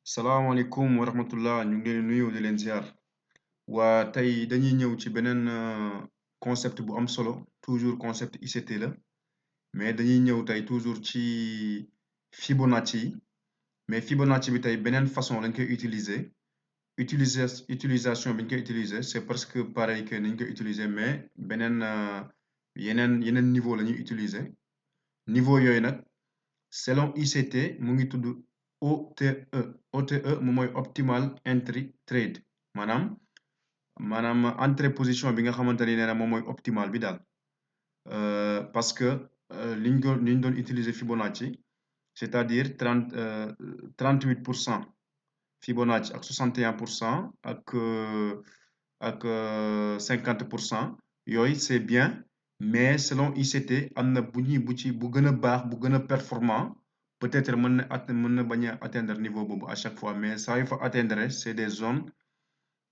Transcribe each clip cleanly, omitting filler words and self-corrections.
salaamaaleykum wa rahmatullah ñu ngi leen di nuyu di leen ziar waa tey dañuy ñëw ci beneen concept bu am solo toujours concept ICT la mais dañuy ñëw tey toujours ci Fibonacci yi mais Fibonacci bi tey beneen façon lañ koy utilisation bi ñu koy utiliser c'est parce que pareil que niñ koy utiliser mais beneen yeneen niveau la ñuy utiliser niveau yooyu nag selon ICT mu ngi tudd OTE OTE moom mooy optimal entry trade maanaam entrée position bi nga xamante ni nee na moom mooy optimal bi daal parce que liñ doon utiliser Fibonacci c'est-à-dire 38% Fibonacci ak 61% ak 50% yooyu c'est bien mais selon ICT am na bu gën a baax bu gën a performant peut-être mën na bañ a atteindre niveau boobu à chaque fois mais saa yu fa atteindre c'est des zones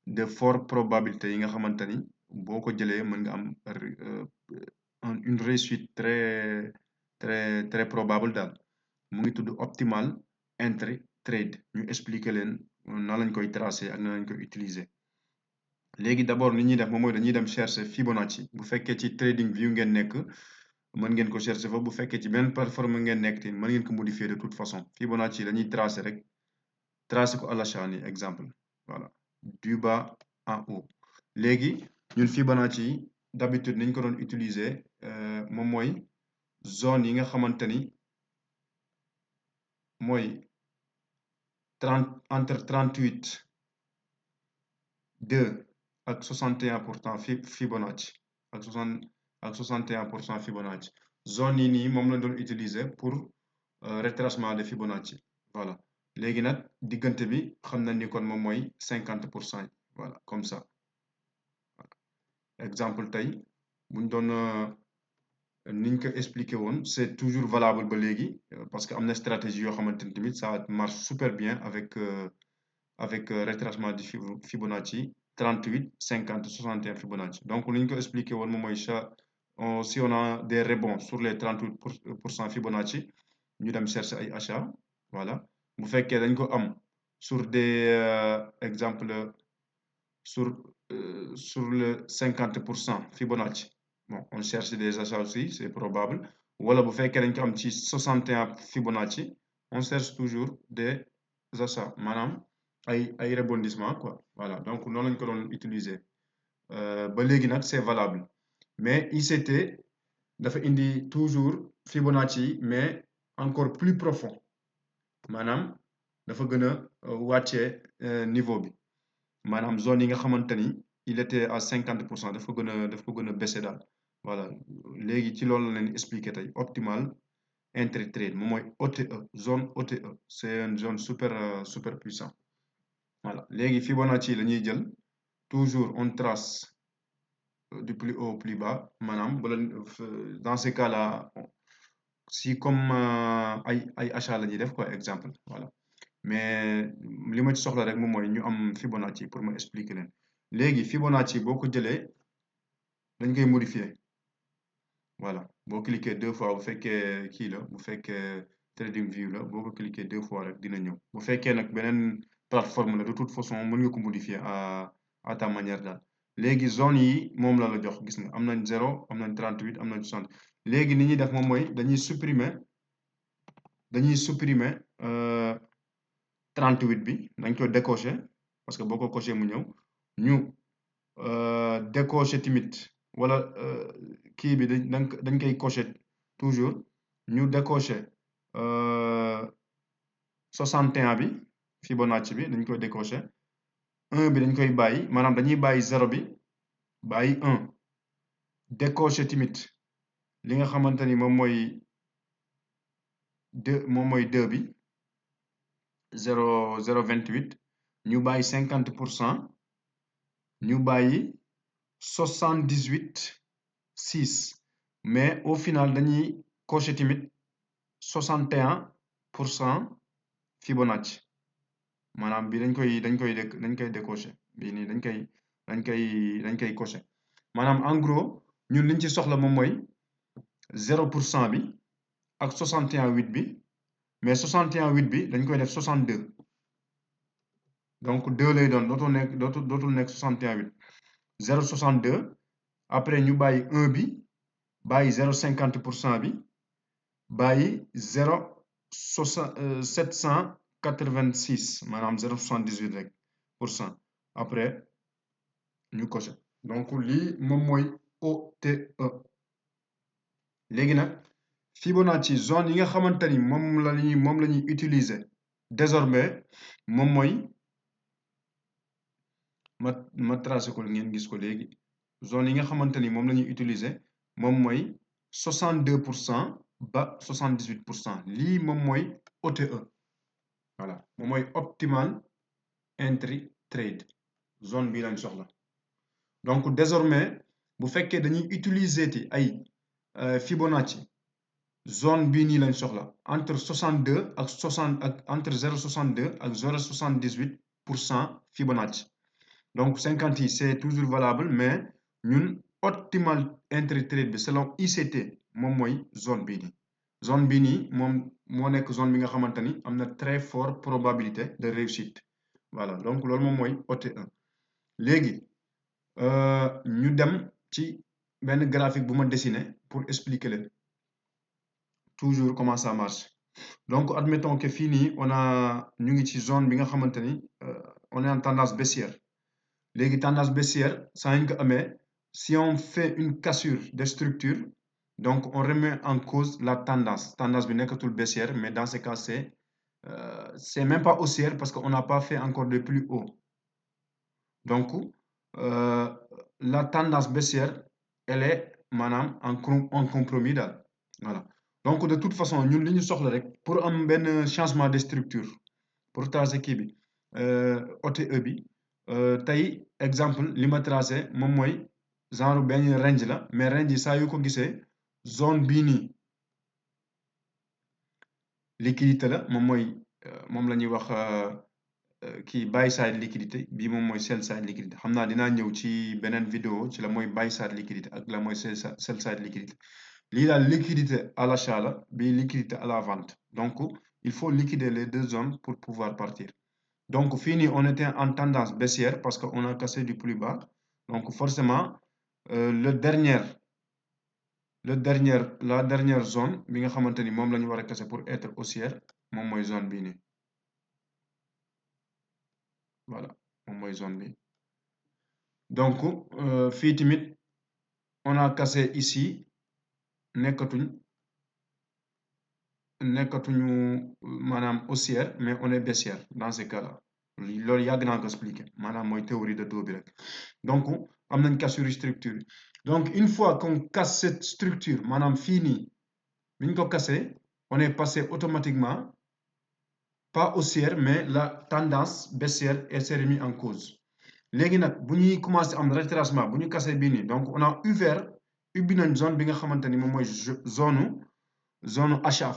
de forte probabilité yi nga xamante ni boo ko jëlee mën nga am une réussite très probable daal mu ngi tudd optimal entry trade ñu expliquer leen nan lañ koy tracer ak nan lañ koy utiliser léegi d'abord li ñuy def moom mooy dañuy dem chercher Fibonacci bu fekkee ci trading view ngeen nekk mën ngeen ko chercher fa bu fekkee ci benn plateforme ngeen nekk te mën ngeen ko modifier de toute façon Fibonacci la ñuy tracer rek tracer ko à l'achat ni exemple voilà du bas en haut léegi ñun Fibonacci d'habitude niñ ko doon utiliser moom mooy zone yi nga xamante ni mooy entre 38 2 ak 61% Fibonacci ak 61% Fibonacci zone yi nii moom la doon utiliser pour retracement de Fibonacci voilà léegi nag diggante bi xam nañ ni kon moom mooy 50% yi voilà comme ça exemple tey buñ doon niñ ko expliqué woon c'est toujours valable ba léegi parce que am na stratégie yoo xamante ni tamit ça marche super bien avec retracement du Fibonacci 38 50 61 Fibonacci donc ni ñu ko expliqué woon moom mooy si on a des rebonds sur les 38% Fibonacci ñu dem chercher ay achats voilà bu fekkee dañ ko am sur des exemples sur le 50% Fibonacci bon on cherche des achats aussi c'est probable wala bu fekkee dañ ko am ci 61 Fibonacci on cherche toujours des achats maanaam ay rebondissement quoi voilà donc noonu lañ ko doon utiliser ba léegi nag c'est valable mais ICT dafa indi toujours Fibonacci mais encore plus profond maanaam dafa gën a wàccee niveau bi maanaam zone yi nga xamante ni il était à 50% dafa ko gën a baissé daal voilà léegi ci loolu la leen expliquer tey optimal entry trade moom mooy OTE zone OTE c'est une zone super puissant voilà léegi Fibonacci la ñuy jël toujours on trace du plus haut au plus bas maanaam dans ce cas là si comme ay achat la ñuy def quoi exemple voilà mais li ma ci soxla rek moom mooy ñu am Fibonacci pour ma expliquer leen léegi Fibonacci boo ko jëlee dañ koy modifier voilà boo cliquer 2 fois bu fekkee kii la bu fekkee trading view la boo ko cliquer 2 fois rek dina ñëw bu fekkee nag beneen plateforme la de toute façon mën nga ko modifier à ta manière daal léegi zone yi moom la jox gis nga am nañ 0 am nañ 38 am nañ 60 léegi ni ñuy def moom mooy dañuy supprimer 38 bi dañ koy décocher parce que boo ko cocher mu ñëw ñu décocher tamit wala kii bi dañ koy cocher toujours ñu décocher 61 bi Fibonacci bi dañ koy décocher 1 bi dañ koy bàyyi maanaam dañuy bàyyi 0 bi bàyyi 1 décocher tamit li nga xamante ni moom mooy 2 bi 0,28 ñu bàyyi 50% ñu bàyyi 78,6 mais au final dañuy cocher tamit 61% Fibonacci maanaam bi dañ koy décocher bii nii dañ koy cocher maanaam en gros ñun liñ ci soxla moom mooy 0% bi ak 61,8 bi mais 61,8 bi dañ koy def 62 donc 2 lay doon dootul nekk 61,8 0,62 après ñu bàyyi 1 bi bàyyi 0,50% bi bàyyi 786 maanaam 0,78 rek pour cent après ñu coché donc lii moom mooy OTE léegi nag Fibonacci zone yi nga xamante ni moom la ñuy utiliser désormais moom mooy ma tracé ko ngeen gis ko léegi zone yi nga xamante ni moom la ñuy utiliser moom mooy 62% ba 78% lii moom mooy OTE voilà moom mooy optimal entry trade zone bii lañ soxla donc désormais bu fekkee dañuy utiliser ti ay Fibonacci zone bii nii lañ soxla entre 62 ak 60 ak entre 0,62 ak 0,78% Fibonacci donc 50 yi c'est toujours valable mais ñun optimal entry trade bi selon ICT moom mooy zone bii nii zone bii nii moom moo nekk zone bi nga xamante ni am na très fort probabilité de réussite voilà donc loolu moom mooy OTE léegi ñu dem ci benn graphique bu ma dessiné pour expliquer leen toujours comment ça marche donc admettons que fii nii ñu ngi ci zone bi nga xamante ni on est en tendance baissière léegi tendance baissière saa ñu ko amee si on fait une cassure de structure donc on remet en cause la tendance bi nekkatul baissière mais dans ce cas c'est même pas haussière parce que on n'a pas fait encore de plus haut donc la tendance baissière elle est maanaam en compromis daal voilà donc de toute façon ñun li ñu soxla rek pour am benn changement de structure pour tracer kii bi OTE bi tey exemple li ma tracé moom mooy genre benn range la mais range yi saa yu ko gisee zone bii nii liquidité la moom la ñuy wax kii buy side liquidité bii moom mooy sell side liquidité xam naa dinaa ñëw ci beneen vidéo ci la mooy buy side liquidité ak la mooy sell side liquidité lii daal liquidité à l'achat la bii liquidité à la vente donc il faut liquider les deux zones pour pouvoir partir donc fii nii on était en tendance baissière parce que on a cassé du plus bas donc forcément la dernière zone bi nga xamante ni moom la ñu war a casser pour être haussière moom mooy zone bii nii voilà moom mooy zone bi donc fii tamit on a cassé ici nekkatuñu maanaam haussière mais on est baissière dans ce cas là loolu yàgg naa ko expliquer maanaam mooy théorie de dos bi rek donc am nañ cassure structure donc une fois qu'on casse cette structure maanaam fii nii bi ñu ko cassé on est passé automatiquement pas haussière mais la tendance baissière s'est remise en cause léegi nag bu ñuy commencé am retracement bu ñu cassé bii nii donc on a ubbi nañ zone bi nga xamante ni moom mooy zone achat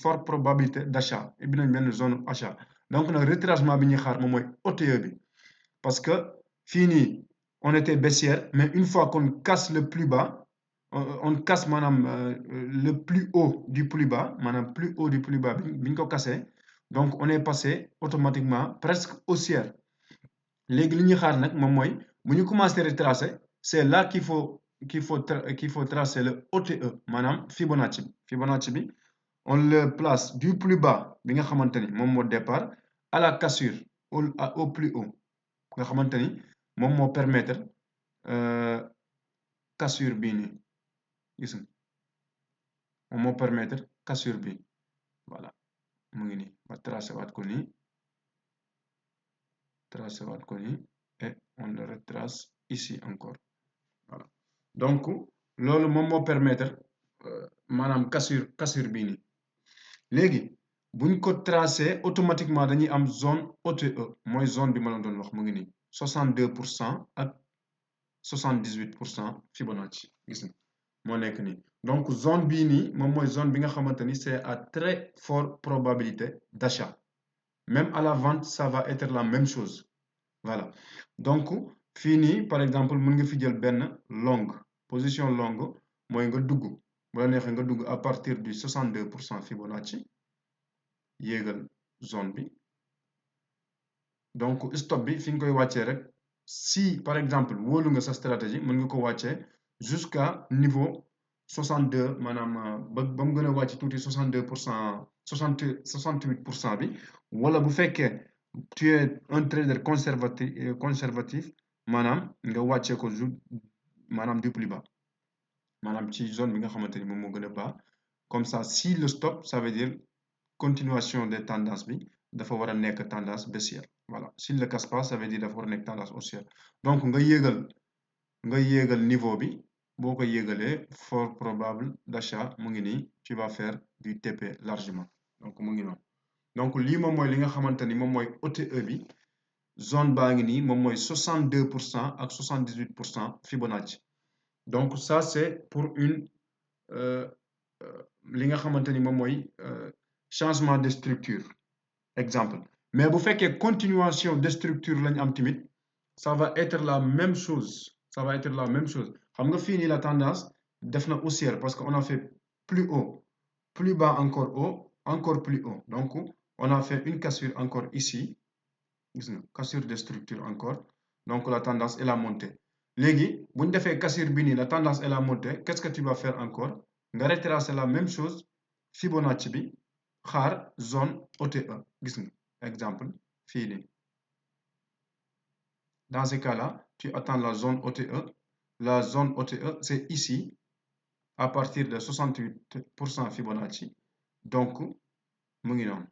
fort probabilité d'achat ubbi nañ benn zone achat donc nag retracement bi ñuy xaar moom mooy OTE bi parce que fii nii on était baissière mais une fois qu'on casse le plus bas on casse maanaam le plus haut du plus bas maanaam plus haut du plus bas bi ñu ko cassé donc on est passé automatiquement presque haussière léegi li ñuy xaar nag moom mooy bu ñu commencé retracer c'est là qu'il faut tracer le OTE maanaam Fibonacci bi on le place du plus bas bi nga xamante ni moom moo départ à la cassure au plus haut nga xamante ni moom moo permettre cassure bii nii gis nga moom moo permettre cassure bi voilà mu ngi nii ma tracé waat ko nii et on le retrace ici encore voilà donc loolu moom moo permettre maanaam cassure bii nii léegi buñ ko tracé automatiquement dañuy am zone OTE mooy zone bi ma la doon wax mu ngi nii 62% ak 78% Fibonacci gis nga moo nekk nii donc zone bii nii moom mooy zone bi nga xamante ni c'est à très forte probabilité d'achat même à la vente ça va être la même chose voilà donc fii nii par exemple mën nga fi jël benn position longue mooy nga dugg bu la neexee nga dugg à partir du 62% Fibonacci yéegal zone bi donc stop bi fi nga koy wàccee rek si par exemple wóolu nga sa stratégie mën nga ko wàccee jusqu'à niveau 62 maanaam ba mu gën a wàcc tuuti 62% 68% bi wala bu fekkee tu es un trader conservatif maanaam nga wàccee ko maanaam du plus bas maanaam ci zone bi nga xamante ni moom moo gën a bas comme ça si le stop ça veut dire continuation des tendances bi dafa war a nekk tendance baissière voilà s'il ne le casse pas ça veut dire dafa war a nekk tendance haussière donc nga yéegal niveau bi boo ko yéegalee fort probable d'achat mu ngi nii tu vas faire du TP largement donc mu ngi noonu donc lii moom mooy li nga xamante ni moom mooy OTE bi zone baa ngi nii moom mooy 62% ak 78% Fibonacci donc ça c'est pour une li nga xamante ni moom mooy changement de structure exemple mais bu fekkee continuation de structure lañ am tamit ça va être la même chose xam nga fii nii la tendance def na haussière parce que on a fait plus haut plus bas encore plus haut donc on a fait une cassure encore ici gis nga cassure de structure encore donc la tendance est la montée léegi bu ñu defee cassure bi nii la tendance est la montée qu'est-ce que tu vas faire encore nga retracer la même chose Fibonacci bi xaar zone OTE gis nga exemple fii nii dans ce cas-là tu attends la zone OTE c'est ici à partir de 68% Fibonacci donc mu ngi noonu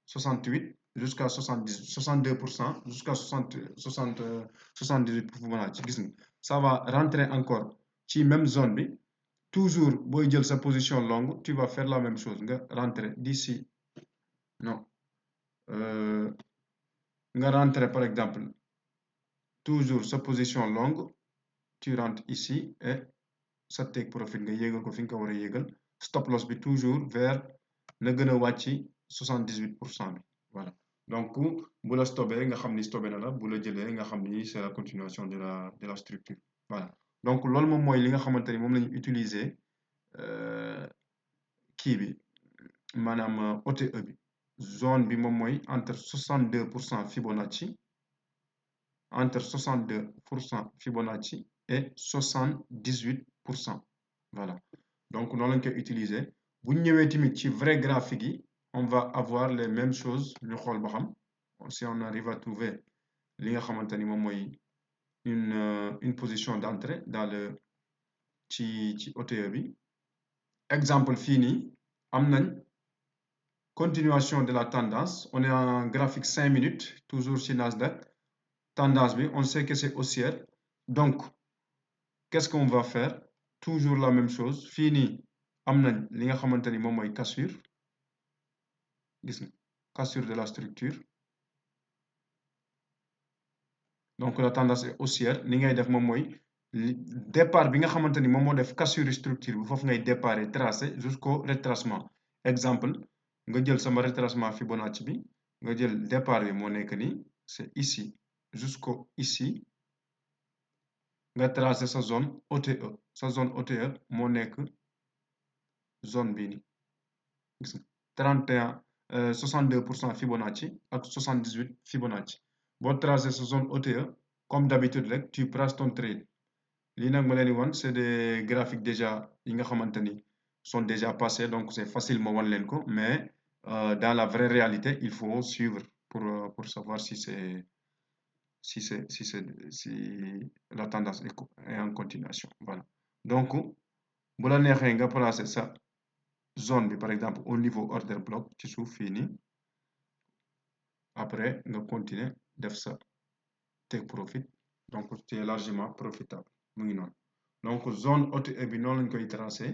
68 jusqu'à 70 62% jusqu'à 78 Fibonacci gis nga ça va rentrer encore ci même zone bi toujours booy jël sa position longue tu vas faire la même chose nga rentrer d'ici non nga rentrer par exemple toujours sa position longue tu rentres ici et sa take profit nga yéegal ko fi nga ko war a yéegal stop loss bi toujours vers na gën a wàcc 78% bi voilà donc bu la stoppé nga xam ni stoppé na la bu la jëlee nga xam ni c'est la continuation de la structure voilà donc loolu moom mooy li nga xamante ni moom la ñu utiliser kii bi maanaam OTE bi zone bi moom mooy entre 62% Fibonacci entre 62% Fibonacci et 78%. Voilà. Donc, nous allons utiliser. Si nous avons ci vrai graphique, on va avoir les mêmes choses. Si on arrive à trouver une position d'entrée dans le OTE. Exemple fini, continuation de la tendance. On est en graphique 5 minutes, toujours chez Nasdaq. Tendance bi on sait que c'est haussière donc qu'est-ce qu'on va faire toujours la même chose fii nii am nañ li nga xamante ni moom mooy cassure gis nga cassure de la structure donc la tendance est haussière li ngay def moom mooy départ bi nga xamante ni moom moo def cassure structure bi foofu ngay départ tracé jusqu'au retracement exemple nga jël sama retracement Fibonacci bi nga jël départ bi moo nekk nii c'est ici jusqu'au ici nga tracé sa zone OTE moo nekk zone bii nii gis nga 62% Fibonacci ak 78 Fibonacci boo tracé sa zone OTE comme d'habitude rek tu places ton trade lii nag ma leen di wan c'est des graphiques déjà yi nga xamante ni sont déjà passés donc c'est facile ma wan leen ko mais dans la vraie réalité il faut suivre pour savoir si la tendance est en continuation voilà donc bu la neexee nga placer sa zone bi par exemple au niveau order block ci suuf fii nii après nga continuer def sa take profit donc tu es largement profitable mu ngi noonu donc zone OTE bi noonu lañ koy tracer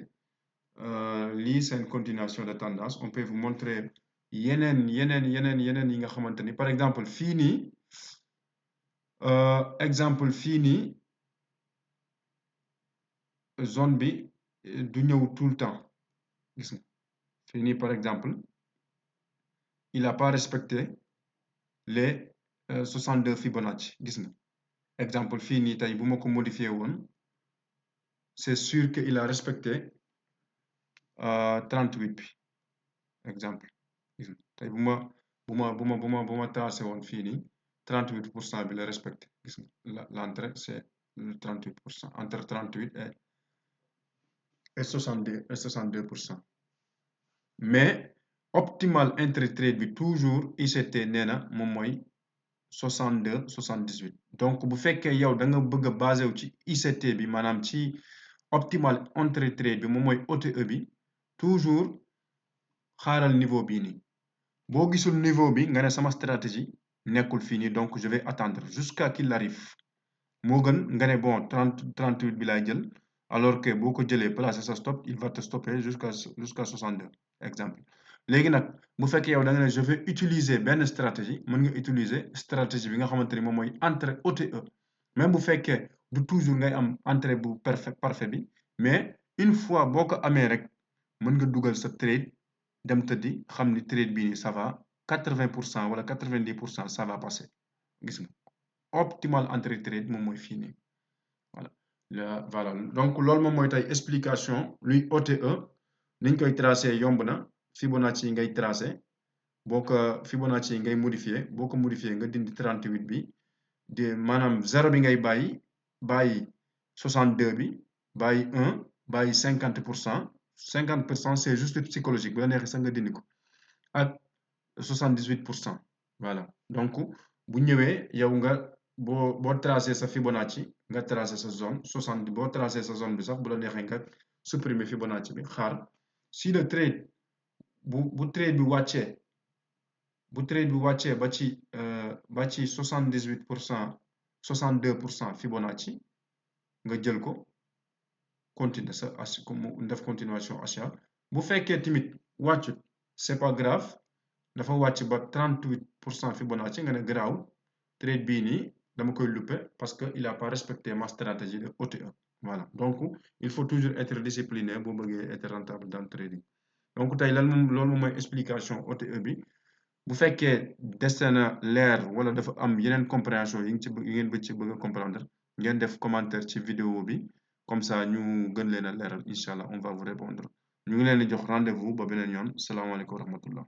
lii c'est une continuation de tendance on peut vous montrer yeneen yi nga xamante ni par exemple fii nii exemple fii nii zone bi du ñëw tout le temps gis nga fii nii par exemple il a pas respecté les 62 Fibonacci gis nga exemple fii nii tey bu ma ko modifié woon c'est sûr que il a respecté 38 bi exemple gis nga tey bu ma bu ma tracé woon fii nii 38% bi la respecté gis nga l'entrée c'est 38% entre 38 et 62%. Mais optimal entry trade bi toujours ICT nee na moom mooy 62 78 donc bu fekkee yow da nga bëgg a basé wu ci ICT bi maanaam ci optimal entry trade bi moom mooy OTE bi toujours xaaral niveau bii nii boo gisul niveau bi nga ne sama stratégie nekkul fii nii donc je vais attendre jusqu'à qu'il arrive moo gën nga ne bon 38 bi laay jël alors que boo ko jëlee placer sa stop il va te stopper jusqu'à 62 exemple léegi nag bu fekkee yow da nga ne je vais utiliser benn stratégie mën nga utiliser stratégie bi nga xamante ni moom mooy entrée OTE même bu fekkee du toujours ngay am entrée bu parfait bi mais une fois boo ko amee rek mën nga dugal sa trade dem tëddi xam ni trade bii nii ça va 80% wala 90% ça va passer gis nga optimal entry trade moom mooy fii nii voilà donc loolu moom mooy tey explication luy OTE niñ koy tracé yomb na Fibonacci ngay tracé boo ko Fibonacci ngay modifier boo ko modifier nga dindi 38 bi de maanaam 0 bi ngay bàyyi 62 bi bàyyi 1 bàyyi 50% 50% c'est juste psychologique bu la neexee sax nga dindi ko ak 78% voilà donc bu ñëwee yow nga boo tracé sa Fibonacci nga tracé sa zone 60 boo tracé sa zone bi sax bu la neexee nga supprimer Fibonacci bi xaar si le trade bu trade bi wàccee ba ci 78% 62% Fibonacci nga jël ko continuer sa def continuation achat bu fekkee tamit wàccut c'est pas grave dafa wàcc ba 38% Fibonacci nga ne garaawul trade bii nii dama koy louper parce que il a pas respecté ma stratégie de OTE voilà donc il faut toujours être discipliné boo bëggee être rentable dans le trading donc tey loolu moom mooy explication OTE bi bu fekkee des na leer wala dafa am yeneen compréhension yi ngeen bëgg a comprendre ngeen def commentaire ci vidéo bi comme ça ñu gën leen a leeral incha allah on va vous répondre ñu ngi leen di jox rendez-vous ba beneen yoon salaamaaleykum wa rahmatullah